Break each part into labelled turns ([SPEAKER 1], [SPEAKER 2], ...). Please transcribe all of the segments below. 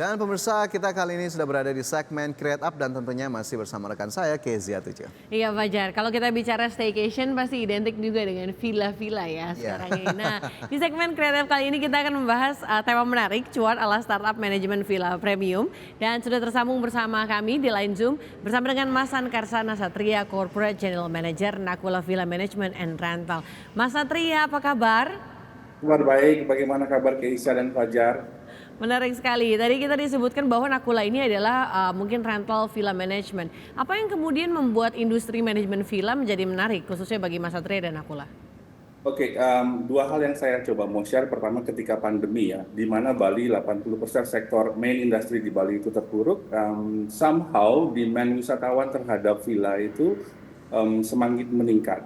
[SPEAKER 1] Dan pemirsa, kita kali ini sudah berada di segmen Create Up dan tentunya masih bersama rekan saya Kezia Tujuh.
[SPEAKER 2] Iya Fajar, kalau kita bicara staycation pasti identik juga dengan villa-villa ya sekarang ini. Nah, di segmen Create Up kali ini kita akan membahas tema menarik, cuan ala startup manajemen villa premium. Dan sudah tersambung bersama kami di line Zoom bersama dengan Mas Karsana Satria, Corporate General Manager Nakula Villa Management and Rental. Mas Satria, apa kabar?
[SPEAKER 3] Kabar baik, bagaimana kabar Keisha dan Fajar?
[SPEAKER 2] Menarik sekali. Tadi kita disebutkan bahwa Nakula ini adalah mungkin rental villa management. Apa yang kemudian membuat industri manajemen villa menjadi menarik, khususnya bagi Mas Satria dan Nakula?
[SPEAKER 3] Oke, dua hal yang saya coba mau share. Pertama ketika pandemi ya, di mana Bali 80% sektor main industri di Bali itu terpuruk. Somehow demand wisatawan terhadap villa itu semakin meningkat.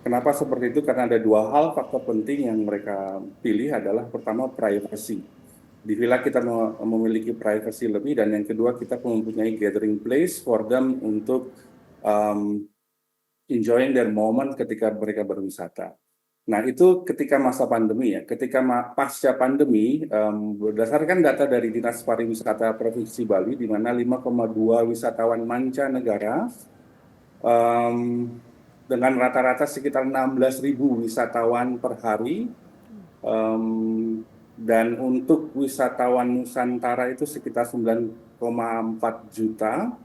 [SPEAKER 3] Kenapa seperti itu? Karena ada dua hal faktor penting yang mereka pilih adalah pertama privacy. Di villa kita memiliki privacy lebih, dan yang kedua kita mempunyai gathering place for them untuk enjoying their moment ketika mereka berwisata. Nah itu ketika masa pandemi ya, ketika pasca pandemi, berdasarkan data dari Dinas Pariwisata Provinsi Bali, di mana 5,2 wisatawan mancanegara dengan rata-rata sekitar 16.000 wisatawan per hari, dan untuk wisatawan Nusantara itu sekitar 9,4 juta,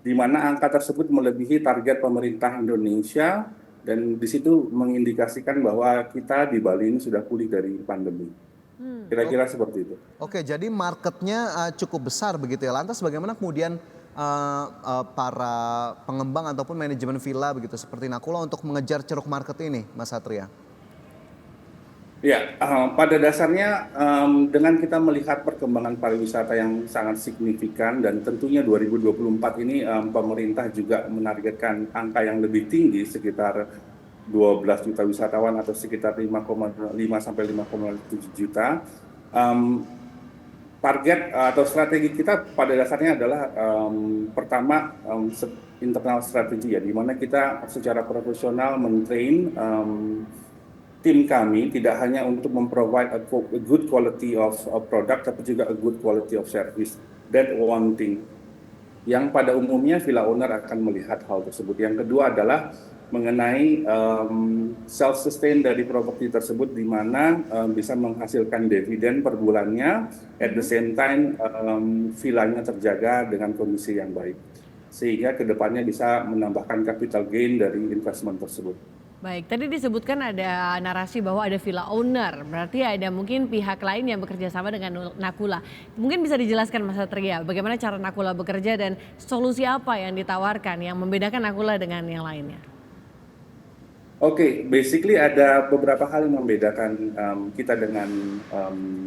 [SPEAKER 3] di mana angka tersebut melebihi target pemerintah Indonesia, dan di situ mengindikasikan bahwa kita di Bali ini sudah pulih dari pandemi. Kira-kira seperti itu.
[SPEAKER 1] Oke, jadi marketnya cukup besar begitu ya. Lantas bagaimana kemudian para pengembang ataupun manajemen villa begitu seperti Nakula untuk mengejar ceruk market ini, Mas Satria?
[SPEAKER 3] Ya, pada dasarnya dengan kita melihat perkembangan pariwisata yang sangat signifikan, dan tentunya 2024 ini pemerintah juga menargetkan angka yang lebih tinggi sekitar 12 juta wisatawan atau sekitar 5,5 sampai 5,7 juta. Target atau strategi kita pada dasarnya adalah pertama internal strategi ya, di mana kita secara profesional mentrain tim kami tidak hanya untuk memprovide a good quality of product, tapi juga a good quality of service. That one thing. Yang pada umumnya villa owner akan melihat hal tersebut. Yang kedua adalah mengenai self-sustain dari properti tersebut, di mana bisa menghasilkan dividen per bulannya, at the same time villanya terjaga dengan kondisi yang baik. Sehingga kedepannya bisa menambahkan capital gain dari investment tersebut.
[SPEAKER 2] Baik, tadi disebutkan ada narasi bahwa ada villa owner, berarti ada mungkin pihak lain yang bekerja sama dengan Nakula. Mungkin bisa dijelaskan Mas Satria, bagaimana cara Nakula bekerja dan solusi apa yang ditawarkan yang membedakan Nakula dengan yang lainnya?
[SPEAKER 3] Oke, basically ada beberapa hal yang membedakan kita dengan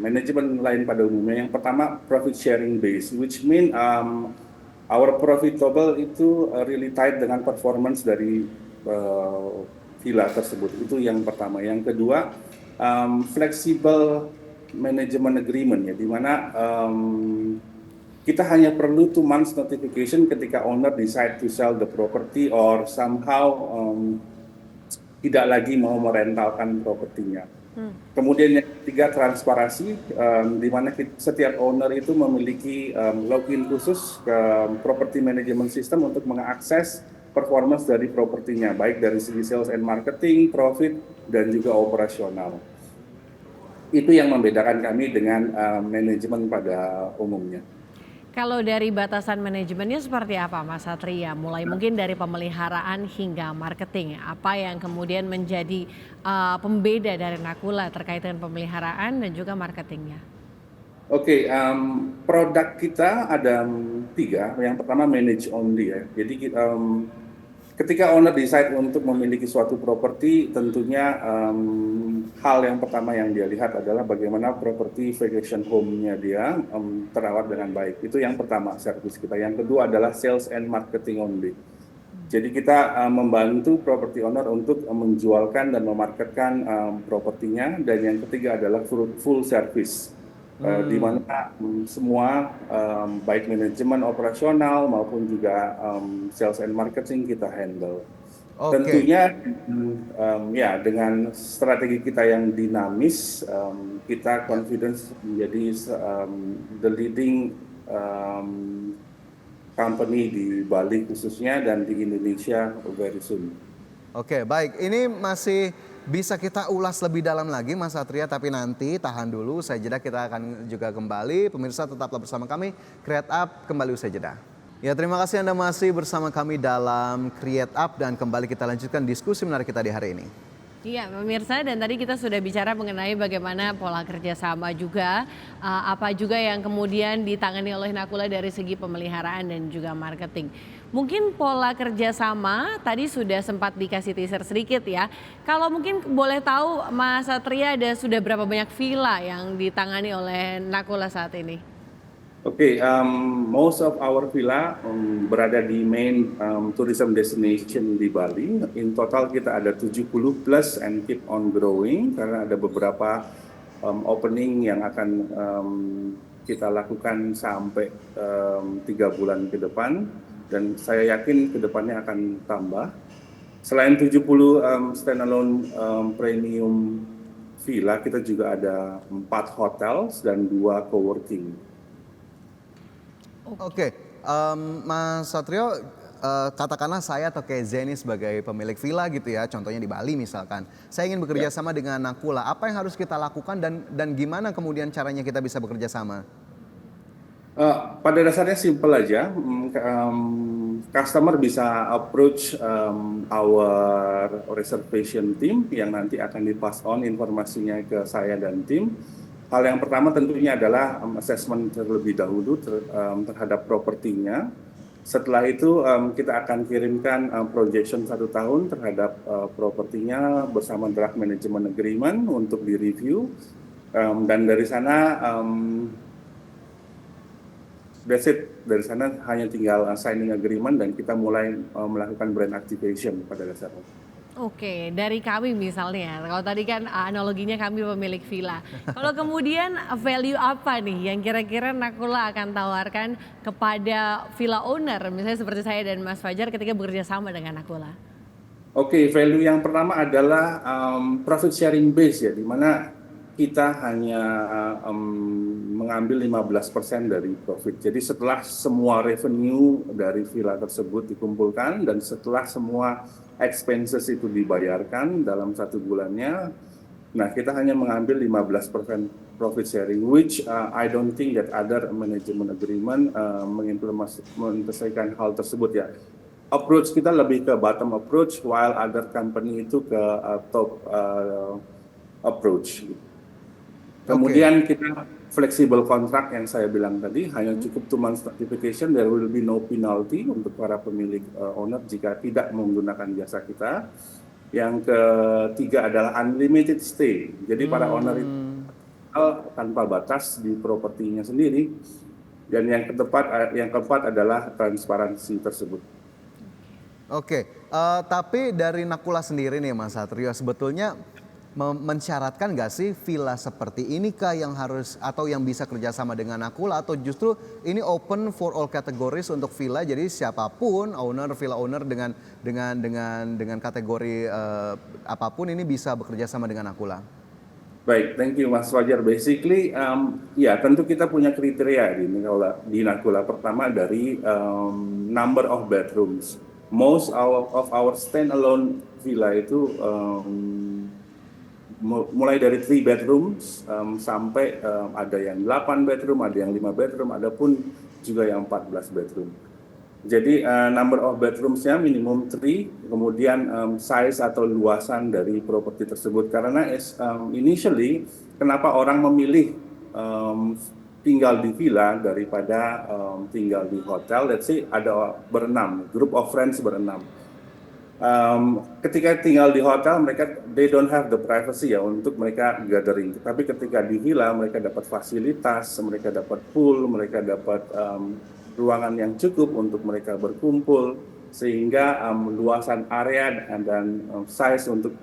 [SPEAKER 3] manajemen lain pada umumnya. Yang pertama, profit sharing base, which mean our profitable itu really tied dengan performance dari villa tersebut. Itu yang pertama. Yang kedua, flexible management agreement ya, di mana kita hanya perlu 2 months notification ketika owner decide to sell the property or somehow tidak lagi mau merentalkan propertinya. Kemudian yang ketiga, transparansi, di mana setiap owner itu memiliki login khusus ke property management system untuk mengakses performance dari propertinya, baik dari segi sales and marketing, profit, dan juga operasional. Itu yang membedakan kami dengan manajemen pada umumnya.
[SPEAKER 2] Kalau dari batasan manajemennya seperti apa Mas Satria? Mulai mungkin dari pemeliharaan hingga marketing. Apa yang kemudian menjadi pembeda dari Nakula terkait dengan pemeliharaan dan juga marketingnya?
[SPEAKER 3] Oke, produk kita ada 3. Yang pertama manage only ya. Jadi ketika owner decide untuk memiliki suatu properti, tentunya hal yang pertama yang dia lihat adalah bagaimana properti vacation home-nya dia terawat dengan baik. Itu yang pertama, service kita. Yang kedua adalah sales and marketing only. Jadi kita membantu property owner untuk menjualkan dan memarketkan propertinya. Dan yang ketiga adalah full service. Di mana semua baik manajemen operasional maupun juga sales and marketing kita handle. Tentunya ya dengan strategi kita yang dinamis, kita confidence menjadi the leading um, company di Bali khususnya dan di Indonesia very soon.
[SPEAKER 1] Oke, baik. Ini masih bisa kita ulas lebih dalam lagi Mas Satria, tapi nanti tahan dulu. Usai jeda kita akan juga kembali. Pemirsa tetaplah bersama kami. Create Up kembali usai jeda. Ya, terima kasih Anda masih bersama kami dalam Create Up dan kembali kita lanjutkan diskusi menarik kita di hari ini.
[SPEAKER 2] Iya pemirsa, dan tadi kita sudah bicara mengenai bagaimana pola kerjasama juga, apa juga yang kemudian ditangani oleh Nakula dari segi pemeliharaan dan juga marketing. Mungkin pola kerjasama tadi sudah sempat dikasih teaser sedikit ya. Kalau mungkin boleh tahu Mas Satria sudah berapa banyak villa yang ditangani oleh Nakula saat ini?
[SPEAKER 3] Oke, most of our villa berada di main tourism destination di Bali. In total kita ada 70 plus and keep on growing karena ada beberapa opening yang akan kita lakukan sampai 3 bulan ke depan dan saya yakin ke depannya akan tambah. Selain 70 standalone premium villa, kita juga ada 4 hotels dan 2 co-working.
[SPEAKER 1] Oke, Mas Satrio, katakanlah saya atau Keze ini sebagai pemilik villa gitu ya, contohnya di Bali misalkan. Saya ingin bekerja sama dengan Nakula, apa yang harus kita lakukan dan gimana kemudian caranya kita bisa bekerja sama?
[SPEAKER 3] Pada dasarnya simple aja, customer bisa approach our reservation team yang nanti akan di-pass on informasinya ke saya dan tim. Hal yang pertama tentunya adalah assessment terlebih dahulu terhadap propertinya. Setelah itu kita akan kirimkan projection 1 tahun terhadap propertinya bersama draft management agreement untuk direview. Dan dari sana that's it. Dari sana hanya tinggal signing agreement dan kita mulai melakukan brand activation pada dasarnya.
[SPEAKER 2] Oke, dari kami misalnya, kalau tadi kan analoginya kami pemilik villa. Kalau kemudian value apa nih yang kira-kira Nakula akan tawarkan kepada villa owner, misalnya seperti saya dan Mas Fajar ketika bekerja sama dengan Nakula?
[SPEAKER 3] Oke, value yang pertama adalah profit sharing base ya, di mana kita hanya mengambil 15% dari profit. Jadi setelah semua revenue dari villa tersebut dikumpulkan dan setelah semua expenses itu dibayarkan dalam 1 bulannya, nah kita hanya mengambil 15% profit sharing, which I don't think that other management agreement mengimplementasikan hal tersut ya. Approach kita lebih ke bottom approach, while other company itu ke top approach. Kemudian kita flexible contract yang saya bilang tadi, hanya cukup 2 months notification, there will be no penalty untuk para pemilik owner jika tidak menggunakan jasa kita. Yang ketiga adalah unlimited stay, jadi para owner itu tanpa batas di propertinya sendiri. Dan yang keempat adalah transparansi tersebut.
[SPEAKER 1] Oke, tapi dari Nakula sendiri nih Mas Satrio, sebetulnya mensyaratkan nggak sih villa seperti ini kah yang harus atau yang bisa kerjasama dengan Nakula, atau justru ini open for all categories untuk villa, jadi siapapun villa owner dengan kategori apapun ini bisa bekerja sama dengan Nakula?
[SPEAKER 3] Baik, thank you Mas Fajar. Basically, ya tentu kita punya kriteria di Nakula. Pertama dari number of bedrooms. Most of our standalone villa itu mulai dari 3 bedrooms sampai ada yang 8 bedroom, ada yang 5 bedroom, ada pun juga yang 14 bedroom. Jadi number of bedroomsnya minimum 3, kemudian size atau luasan dari properti tersebut. Karena initially kenapa orang memilih tinggal di villa daripada tinggal di hotel, let's say ada berenam, group of friends berenam. Ketika tinggal di hotel mereka they don't have the privacy ya untuk mereka gathering. Tapi ketika di villa mereka dapat fasilitas, mereka dapat pool, mereka dapat ruangan yang cukup untuk mereka berkumpul, sehingga luasan area dan size untuk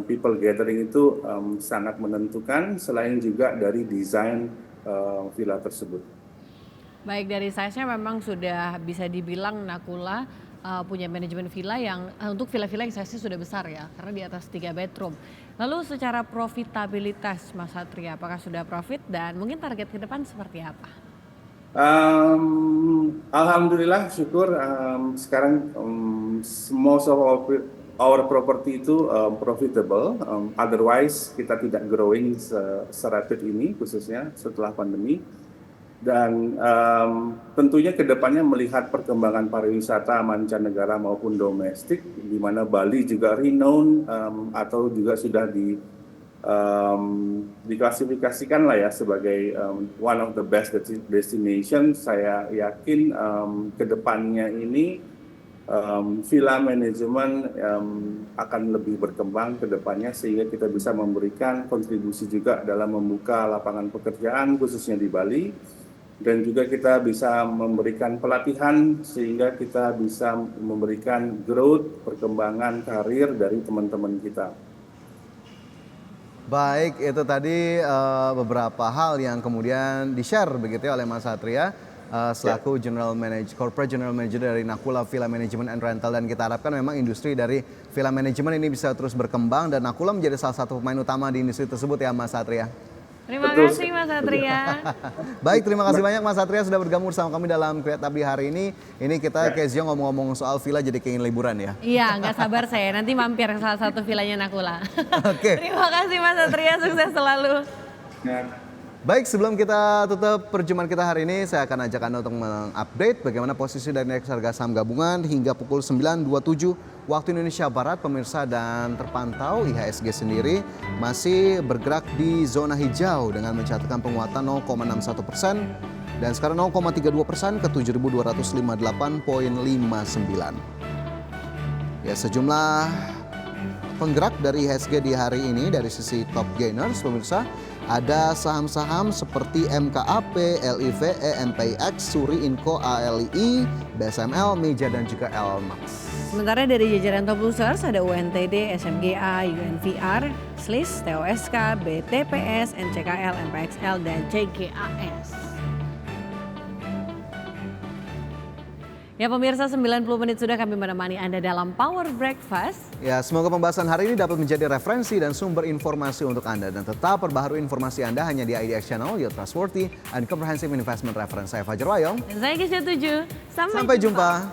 [SPEAKER 3] people gathering itu sangat menentukan, selain juga dari desain villa tersebut.
[SPEAKER 2] Baik, dari size-nya memang sudah bisa dibilang Nakula punya manajemen villa yang untuk villa-villa yang size-nya sudah besar ya, karena di atas 3 bedroom. Lalu secara profitabilitas Mas Satria, apakah sudah profit dan mungkin target ke depan seperti apa?
[SPEAKER 3] Alhamdulillah, syukur sekarang most of our property itu profitable. Otherwise kita tidak growing serapid ini, khususnya setelah pandemi. Dan tentunya kedepannya melihat perkembangan pariwisata mancanegara maupun domestik, di mana Bali juga renowned atau juga sudah diklasifikasikan lah ya sebagai one of the best destination. Saya yakin kedepannya ini villa manajemen akan lebih berkembang ke depannya sehingga kita bisa memberikan kontribusi juga dalam membuka lapangan pekerjaan khususnya di Bali, dan juga kita bisa memberikan pelatihan sehingga kita bisa memberikan growth, perkembangan karir dari teman-teman kita.
[SPEAKER 1] Baik, itu tadi beberapa hal yang kemudian di-share begitu ya oleh Mas Satria selaku Corporate General Manager dari Nakula Villa Management and Rental, dan kita harapkan memang industri dari villa management ini bisa terus berkembang dan Nakula menjadi salah satu pemain utama di industri tersebut ya Mas Satria.
[SPEAKER 2] Terima kasih Mas Satria.
[SPEAKER 1] Baik, terima kasih banyak Mas Satria sudah bergabung bersama kami dalam Create Up di hari ini. Ini kita Kezio ngomong-ngomong soal villa jadi keinginan liburan ya.
[SPEAKER 2] Iya, nggak sabar saya. Nanti mampir ke salah satu villanya Nakula.
[SPEAKER 1] Oke.
[SPEAKER 2] Terima kasih Mas Satria, sukses selalu.
[SPEAKER 1] Baik, sebelum kita tutup perjumpaan kita hari ini, saya akan ajak Anda untuk mengupdate bagaimana posisi dari indeks harga saham gabungan hingga pukul 9.27 waktu Indonesia Barat, pemirsa, dan terpantau IHSG sendiri masih bergerak di zona hijau dengan mencatatkan penguatan 0,61% dan sekarang 0,32% ke 7.258,59. Ya, sejumlah penggerak dari IHSG di hari ini dari sisi top gainers, pemirsa. Ada saham-saham seperti MKAP, LIVE, MPIX, Suri Inco, ALII, BSML, Meja, dan juga LMAX.
[SPEAKER 2] Sementara dari jajaran top losers ada UNTD, SMGA, UNVR, SLIS, TOSK, BTPS, NCKL, MPXL, dan CGAS. Ya pemirsa, 90 menit sudah kami menemani Anda dalam Power Breakfast.
[SPEAKER 1] Ya, semoga pembahasan hari ini dapat menjadi referensi dan sumber informasi untuk Anda. Dan tetap perbaharui informasi Anda hanya di IDX Channel, your trustworthy and comprehensive investment reference. Saya Fajar Wayong.
[SPEAKER 2] Dan saya Gisha 7.
[SPEAKER 1] Sampai jumpa.